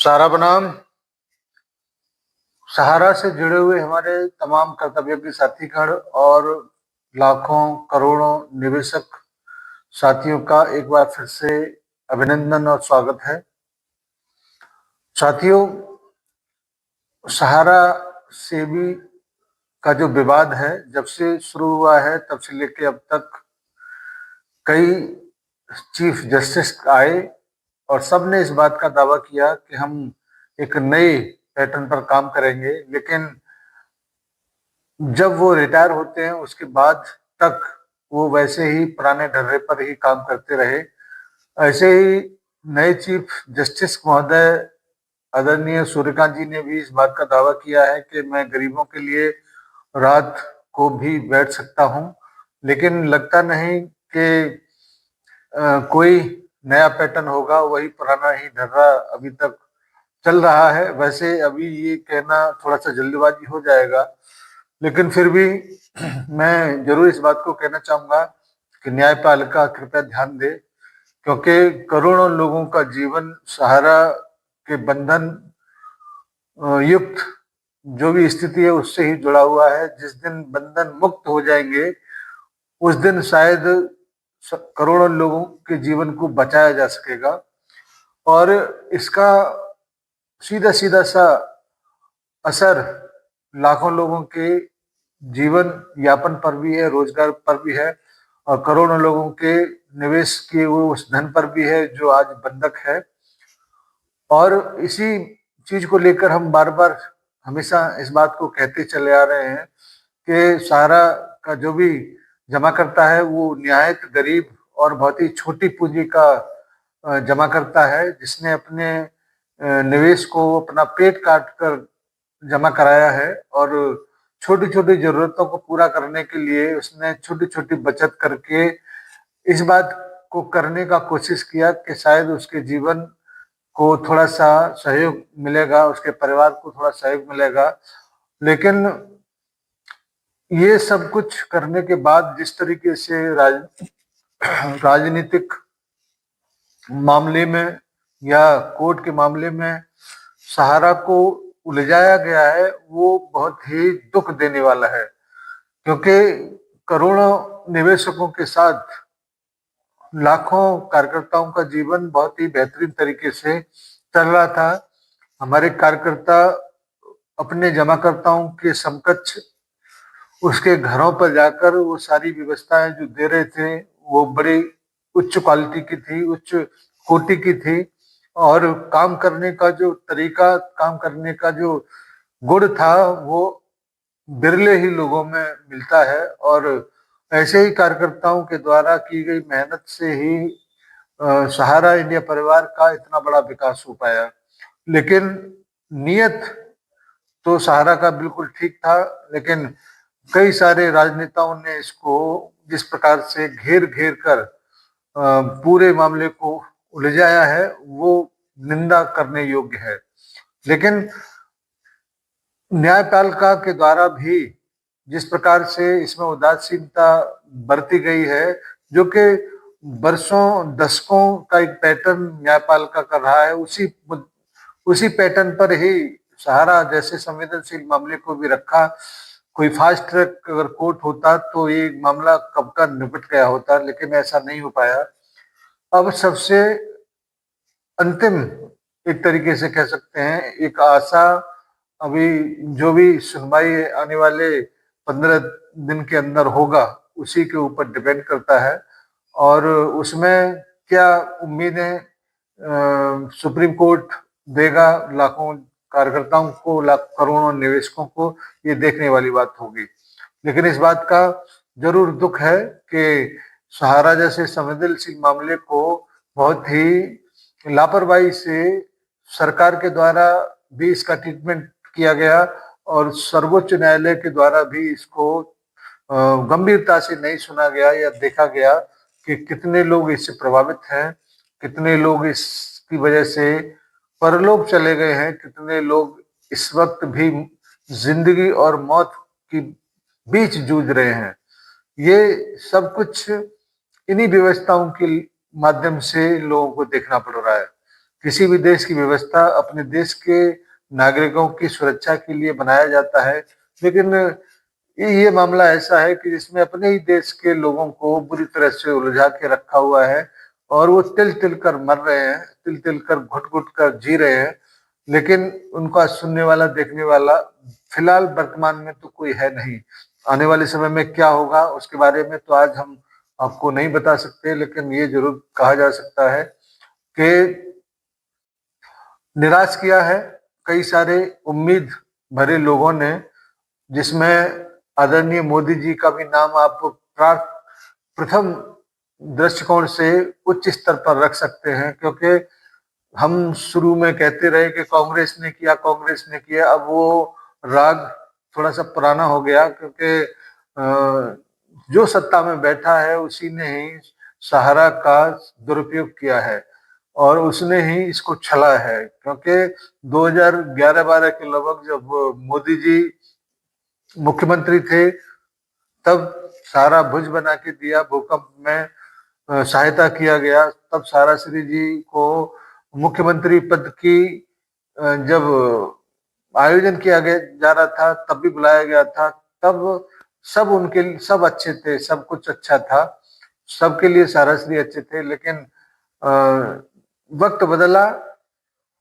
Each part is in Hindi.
सारा बनाम सहारा से जुड़े हुए हमारे तमाम कर्तव्योगी साथीगण और लाखों करोड़ों निवेशक साथियों का एक बार फिर से अभिनंदन और स्वागत है। साथियों, सहारा सेबी का जो विवाद है जब से शुरू हुआ है तब से लेके अब तक कई चीफ जस्टिस आए और सब ने इस बात का दावा किया कि हम एक नए पैटर्न पर काम करेंगे, लेकिन जब वो रिटायर होते हैं उसके बाद तक वो वैसे ही पुराने ढर्रे पर ही काम करते रहे। ऐसे ही नए चीफ जस्टिस महोदय आदरणीय सूर्यकांत जी ने भी इस बात का दावा किया है कि मैं गरीबों के लिए रात को भी बैठ सकता हूं, लेकिन लगता नहीं कि कोई नया पैटर्न होगा। वही पुराना ही ढर्रा अभी तक चल रहा है। वैसे अभी ये कहना थोड़ा सा जल्दबाजी हो जाएगा, लेकिन फिर भी मैं जरूर इस बात को कहना चाहूंगा कि न्यायपालिका कृपया ध्यान दे, क्योंकि करोड़ों लोगों का जीवन सहारा के बंधन युक्त जो भी स्थिति है उससे ही जुड़ा हुआ है। जिस दिन बंधन मुक्त हो जाएंगे उस दिन शायद करोड़ों लोगों के जीवन को बचाया जा सकेगा। और इसका सीधा सीधा सा असर लाखों लोगों के जीवन यापन पर भी है, रोजगार पर भी है, और करोड़ों लोगों के निवेश किए हुए उस धन पर भी है जो आज बंधक है। और इसी चीज को लेकर हम बार बार हमेशा इस बात को कहते चले आ रहे हैं कि सहारा का जो भी जमा करता है वो निहायत गरीब और बहुत ही छोटी पूंजी का जमा करता है, जिसने अपने निवेश को अपना पेट काट कर जमा कराया है और छोटी छोटी जरूरतों को पूरा करने के लिए उसने छोटी छोटी बचत करके इस बात को करने का कोशिश किया कि शायद उसके जीवन को थोड़ा सा सहयोग मिलेगा, उसके परिवार को थोड़ा सहयोग मिलेगा। लेकिन ये सब कुछ करने के बाद जिस तरीके से राजनीतिक मामले में या कोर्ट के मामले में सहारा को उलझाया गया है वो बहुत ही दुख देने वाला है, क्योंकि करोड़ों निवेशकों के साथ लाखों कार्यकर्ताओं का जीवन बहुत ही बेहतरीन तरीके से चल रहा था। हमारे कार्यकर्ता अपने जमाकर्ताओं के समकक्ष उसके घरों पर जाकर वो सारी व्यवस्थाएं जो दे रहे थे वो बड़ी उच्च क्वालिटी की थी, उच्च कोटि की थी, और काम करने का जो तरीका, काम करने का जो गुण था वो बिरले ही लोगों में मिलता है। और ऐसे ही कार्यकर्ताओं के द्वारा की गई मेहनत से ही सहारा इंडिया परिवार का इतना बड़ा विकास हो पाया। लेकिन नियत तो सहारा का बिल्कुल ठीक था, लेकिन कई सारे राजनेताओं ने इसको जिस प्रकार से घेर घेर कर पूरे मामले को उलझाया है वो निंदा करने योग्य है। लेकिन न्यायपालिका के द्वारा भी जिस प्रकार से इसमें उदासीनता बरती गई है, जो कि वर्षों दशकों का एक पैटर्न न्यायपालिका कर रहा है, उसी पैटर्न पर ही सहारा जैसे संवेदनशील मामले को भी रखा। कोई फास्ट ट्रैक अगर कोर्ट होता तो ये मामला कब का निपट गया होता, लेकिन ऐसा नहीं हो पाया। अब सबसे अंतिम एक तरीके से कह सकते हैं एक आशा, अभी जो भी सुनवाई आने वाले 15 दिन के अंदर होगा उसी के ऊपर डिपेंड करता है। और उसमें क्या उम्मीदें सुप्रीम कोर्ट देगा लाखों कार्यकर्ताओं को, लाख करोड़ों निवेशकों को, ये देखने वाली बात होगी। लेकिन इस बात का जरूर दुख है कि सहारा जैसे संवेदनशील मामले को बहुत ही लापरवाही से सरकार के द्वारा भी इसका ट्रीटमेंट किया गया और सर्वोच्च न्यायालय के द्वारा भी इसको गंभीरता से नहीं सुना गया या देखा गया कि कितने लोग इससे प्रभावित हैं, कितने लोग इसकी वजह से परलोक चले गए हैं, कितने लोग इस वक्त भी जिंदगी और मौत की बीच जूझ रहे हैं। ये सब कुछ इन्हीं व्यवस्थाओं के माध्यम से लोगों को देखना पड़ रहा है। किसी भी देश की व्यवस्था अपने देश के नागरिकों की सुरक्षा के लिए बनाया जाता है, लेकिन ये मामला ऐसा है कि जिसमें अपने ही देश के लोगों को बुरी तरह से उलझा के रखा हुआ है और वो तिल तिल कर मर रहे हैं, तिल तिल कर घुट घुट कर जी रहे हैं, लेकिन उनका सुनने वाला, देखने वाला फिलहाल वर्तमान में तो कोई है नहीं। आने वाले समय में क्या होगा उसके बारे में तो आज हम आपको नहीं बता सकते, लेकिन ये जरूर कहा जा सकता है कि निराश किया है कई सारे उम्मीद भरे लोगों ने, जिसमें आदरणीय मोदी जी का भी नाम आप प्रथम दृष्टिकोण से उच्च स्तर पर रख सकते हैं, क्योंकि हम शुरू में कहते रहे कि कांग्रेस ने किया, कांग्रेस ने किया। अब वो राग थोड़ा सा पुराना हो गया, क्योंकि जो सत्ता में बैठा है उसी ने ही सहारा का दुरुपयोग किया है और उसने ही इसको छला है। क्योंकि 2011-12 के लगभग जब मोदी जी मुख्यमंत्री थे तब सारा भुज बना के दिया, भूकंप में सहायता किया गया, तब सारा श्री जी को मुख्यमंत्री पद की जब आयोजन किया गया जा रहा था तब भी बुलाया गया था, तब सब उनके सब अच्छे थे, सब कुछ अच्छा था, सबके लिए सारा श्री अच्छे थे। लेकिन वक्त बदला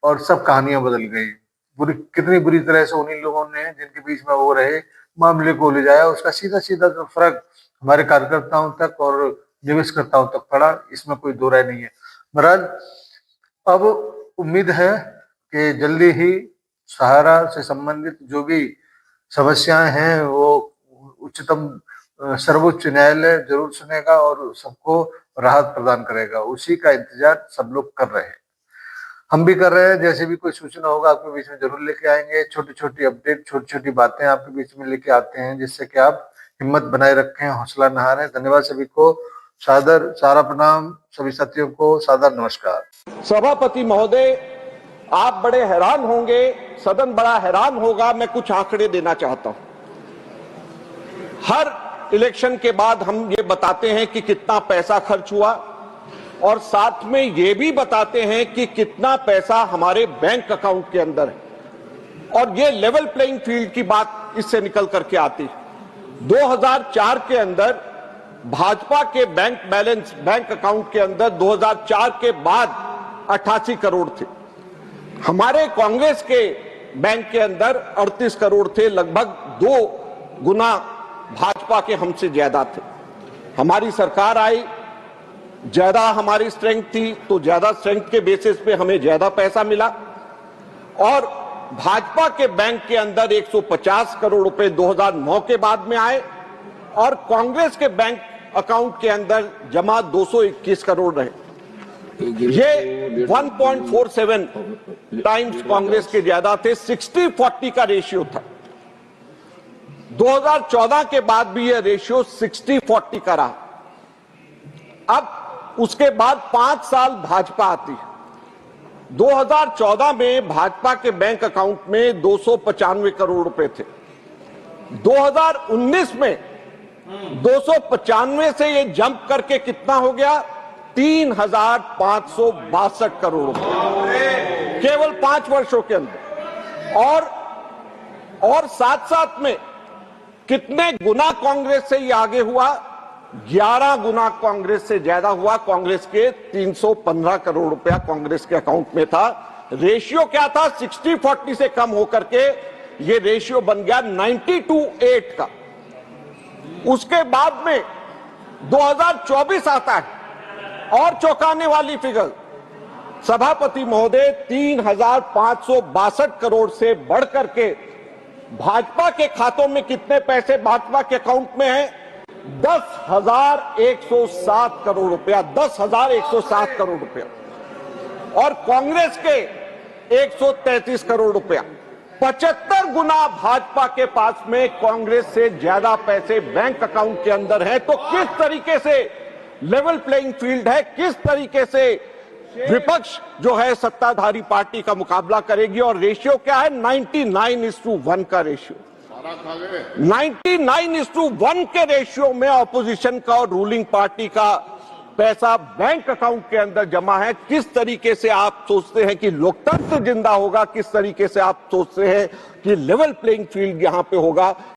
और सब कहानियां बदल गई। कितनी बुरी तरह से उन्हीं लोगों ने जिनके बीच में वो रहे मामले को ले जाया, उसका सीधा सीधा तो फर्क हमारे कार्यकर्ताओं तक और निवेशकर्ताओं तक पड़ा, इसमें कोई दो राय नहीं है। महाराज, अब उम्मीद है कि जल्दी ही सहारा से संबंधित जो भी समस्याएं हैं वो उच्चतम सर्वोच्च न्यायालय जरूर सुनेगा और सबको राहत प्रदान करेगा। उसी का इंतजार सब लोग कर रहे हैं, हम भी कर रहे हैं। जैसे भी कोई सूचना होगा आपके बीच में जरूर लेके आएंगे। छोटी छोटी अपडेट, छोटी छोटी बातें आपके बीच में लेके आते हैं, जिससे कि आप हिम्मत बनाए रखें, हौसला न हारें। धन्यवाद सभी को, सादर सारा प्रणाम, सभी साथियों को सादर नमस्कार। सभापति महोदय, आप बड़े हैरान होंगे, सदन बड़ा हैरान होगा, मैं कुछ आंकड़े देना चाहता हूं। हर इलेक्शन के बाद हम ये बताते हैं कि कितना पैसा खर्च हुआ और साथ में ये भी बताते हैं कि कितना पैसा हमारे बैंक अकाउंट के अंदर है, और ये लेवल प्लेइंग फील्ड की बात इससे निकल करके आती है। 2004 के अंदर भाजपा के बैंक बैलेंस, बैंक अकाउंट के अंदर 2004 के बाद 88 करोड़ थे, हमारे कांग्रेस के बैंक के अंदर 38 करोड़ थे, लगभग 2 गुना भाजपा के हमसे ज्यादा थे। हमारी सरकार आई, ज्यादा हमारी स्ट्रेंथ थी, तो ज्यादा स्ट्रेंथ के बेसिस पे हमें ज्यादा पैसा मिला, और भाजपा के बैंक के अंदर 150 करोड़ रुपए 2009 के बाद में आए, और कांग्रेस के बैंक अकाउंट के अंदर जमा 221 करोड़ रहे। ये 1.47 टाइम्स कांग्रेस के ज्यादा थे। 60-40 का रेशियो था। 2014 के बाद भी यह रेशियो 60-40 का रहा। अब उसके बाद 5 साल भाजपा आती है। 2014 में भाजपा के बैंक अकाउंट में 295 करोड़ रुपए थे। 2019 में 295 से ये जंप करके कितना हो गया? 3,562 करोड़ रुपए केवल 5 वर्षों के अंदर। और साथ साथ में कितने गुना कांग्रेस से ये आगे हुआ? 11 गुना कांग्रेस से ज्यादा हुआ। कांग्रेस के 315 करोड़ रुपया कांग्रेस के अकाउंट में था। रेशियो क्या था? 60-40 से कम होकर के ये रेशियो बन गया 90-8 का। उसके बाद में 2024 आता है और चौंकाने वाली फिगर, सभापति महोदय, 3,562 करोड़ से बढ़कर के भाजपा के खातों में कितने पैसे भाजपा के अकाउंट में है? 10,107 करोड़ रुपया। 10,107 करोड़ रुपया। और कांग्रेस के 133 करोड़ रुपया। 75 गुना भाजपा के पास में कांग्रेस से ज्यादा पैसे बैंक अकाउंट के अंदर है। तो किस तरीके से लेवल प्लेइंग फील्ड है, किस तरीके से विपक्ष जो है सत्ताधारी पार्टी का मुकाबला करेगी? और रेशियो क्या है? 99:1 का रेशियो। 99:1 के रेशियो में ऑपोजिशन का और रूलिंग पार्टी का पैसा बैंक अकाउंट के अंदर जमा है। किस तरीके से आप सोचते हैं कि लोकतंत्र जिंदा होगा, किस तरीके से आप सोचते हैं कि लेवल प्लेइंग फील्ड यहां पे होगा,